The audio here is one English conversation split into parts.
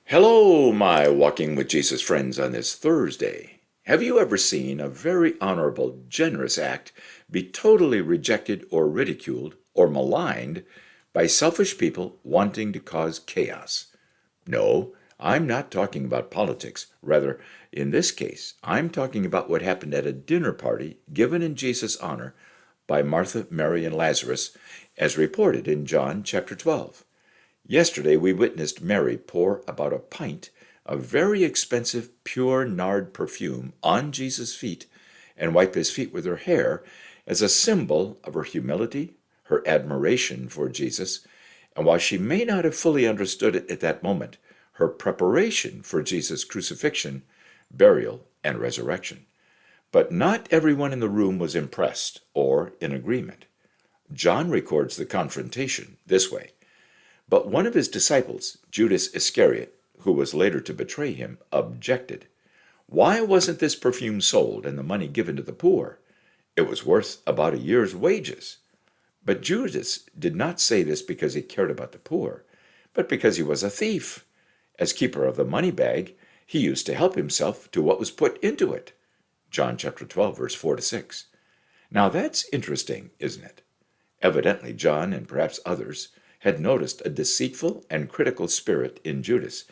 Hello, my Walking with Jesus friends on this Thursday. Have you ever seen a very honorable, generous act be totally rejected or ridiculed or maligned by selfish people wanting to cause chaos? No, I'm not talking about politics. Rather, in this case, I'm talking about what happened at a dinner party given in Jesus' honor by Martha, Mary, and Lazarus, as reported in John chapter 12. Yesterday we witnessed Mary pour about a pint of very expensive pure nard perfume on Jesus' feet and wipe his feet with her hair as a symbol of her humility, her admiration for Jesus, and while she may not have fully understood it at that moment, her preparation for Jesus' crucifixion, burial, and resurrection. But not everyone in the room was impressed or in agreement. John records the confrontation this way. But one of his disciples, Judas Iscariot, who was later to betray him, objected. Why wasn't this perfume sold and the money given to the poor? It was worth about a year's wages. But Judas did not say this because he cared about the poor, but because he was a thief. As keeper of the money bag, he used to help himself to what was put into it. John chapter 12, verse 4 to 6. Now that's interesting, isn't it? Evidently, John and perhaps others had noticed a deceitful and critical spirit in Judas,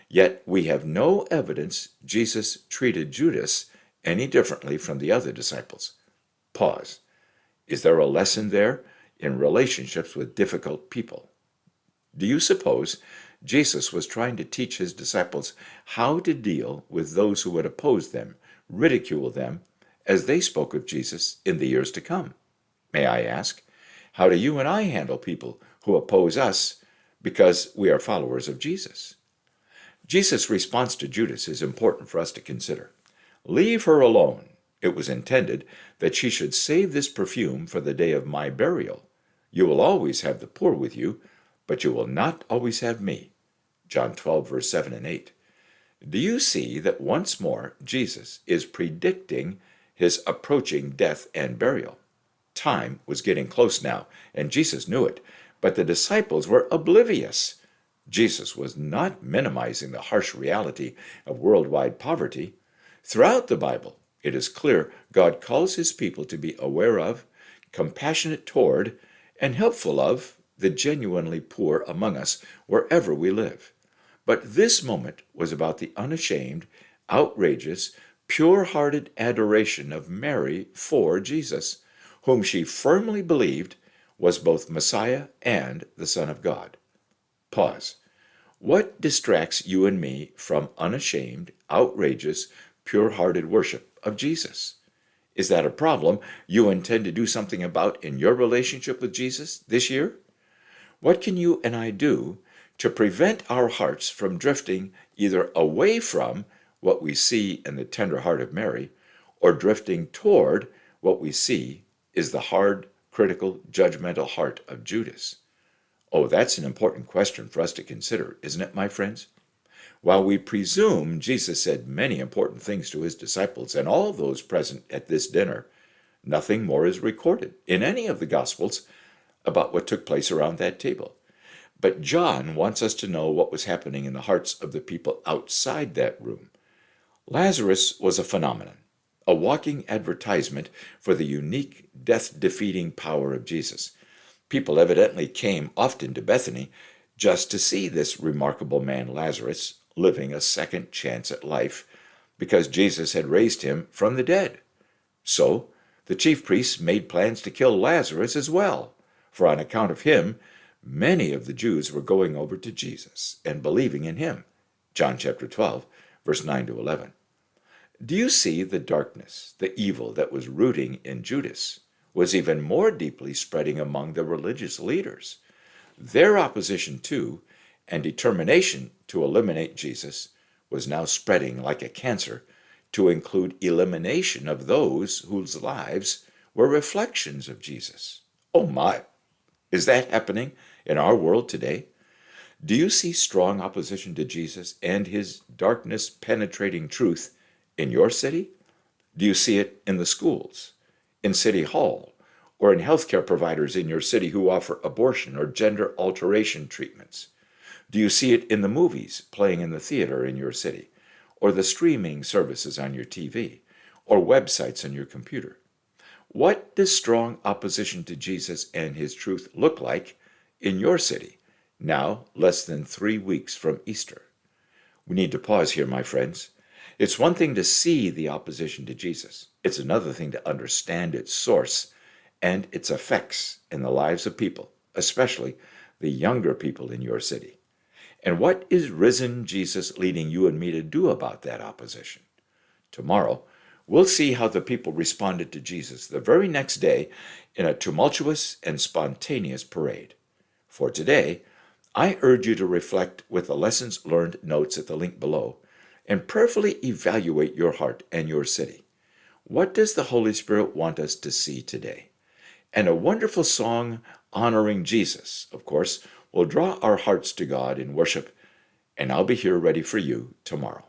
yet we have no evidence Jesus treated Judas any differently from the other disciples. Pause. Is there a lesson there in relationships with difficult people? Do you suppose Jesus was trying to teach his disciples how to deal with those who would oppose them, ridicule them, as they spoke of Jesus in the years to come? May I ask, how do you and I handle people who oppose us because we are followers of Jesus? Jesus' response to Judas is important for us to consider. Leave her alone. It was intended that she should save this perfume for the day of my burial. You will always have the poor with you, but you will not always have me. John 12, verse 7 and 8. Do you see that once more Jesus is predicting his approaching death and burial? Time was getting close now, and Jesus knew it, but the disciples were oblivious. Jesus was not minimizing the harsh reality of worldwide poverty. Throughout the Bible, it is clear God calls his people to be aware of, compassionate toward, and helpful of the genuinely poor among us wherever we live. But this moment was about the unashamed, outrageous, pure-hearted adoration of Mary for Jesus, whom she firmly believed was both Messiah and the Son of God. Pause. What distracts you and me from unashamed, outrageous, pure-hearted worship of Jesus? Is that a problem you intend to do something about in your relationship with Jesus this year? What can you and I do to prevent our hearts from drifting either away from what we see in the tender heart of Mary or drifting toward what we see is the hard, critical, judgmental heart of Judas? Oh, that's an important question for us to consider, isn't it, my friends? While we presume Jesus said many important things to his disciples and all those present at this dinner, nothing more is recorded in any of the Gospels about what took place around that table. But John wants us to know what was happening in the hearts of the people outside that room. Lazarus was a phenomenon, a walking advertisement for the unique death-defeating power of Jesus. People evidently came often to Bethany just to see this remarkable man Lazarus living a second chance at life because Jesus had raised him from the dead. So the chief priests made plans to kill Lazarus as well, for on account of him, many of the Jews were going over to Jesus and believing in him. John chapter 12, verse 9 to 11. Do you see the darkness, the evil that was rooting in Judas was even more deeply spreading among the religious leaders? Their opposition to and determination to eliminate Jesus was now spreading like a cancer to include elimination of those whose lives were reflections of Jesus. Oh my! Is that happening in our world today? Do you see strong opposition to Jesus and his darkness-penetrating truth in your city? Do you see it in the schools, in City Hall, or in healthcare providers in your city who offer abortion or gender alteration treatments? Do you see it in the movies playing in the theater in your city, or the streaming services on your TV, or websites on your computer? What does strong opposition to Jesus and his truth look like in your city, now less than 3 weeks from Easter? We need to pause here, my friends. It's one thing to see the opposition to Jesus. It's another thing to understand its source and its effects in the lives of people, especially the younger people in your city. And what is risen Jesus leading you and me to do about that opposition? Tomorrow, we'll see how the people responded to Jesus the very next day in a tumultuous and spontaneous parade. For today, I urge you to reflect with the lessons learned notes at the link below and prayerfully evaluate your heart and your city. What does the Holy Spirit want us to see today? And a wonderful song honoring Jesus, of course, will draw our hearts to God in worship, and I'll be here ready for you tomorrow.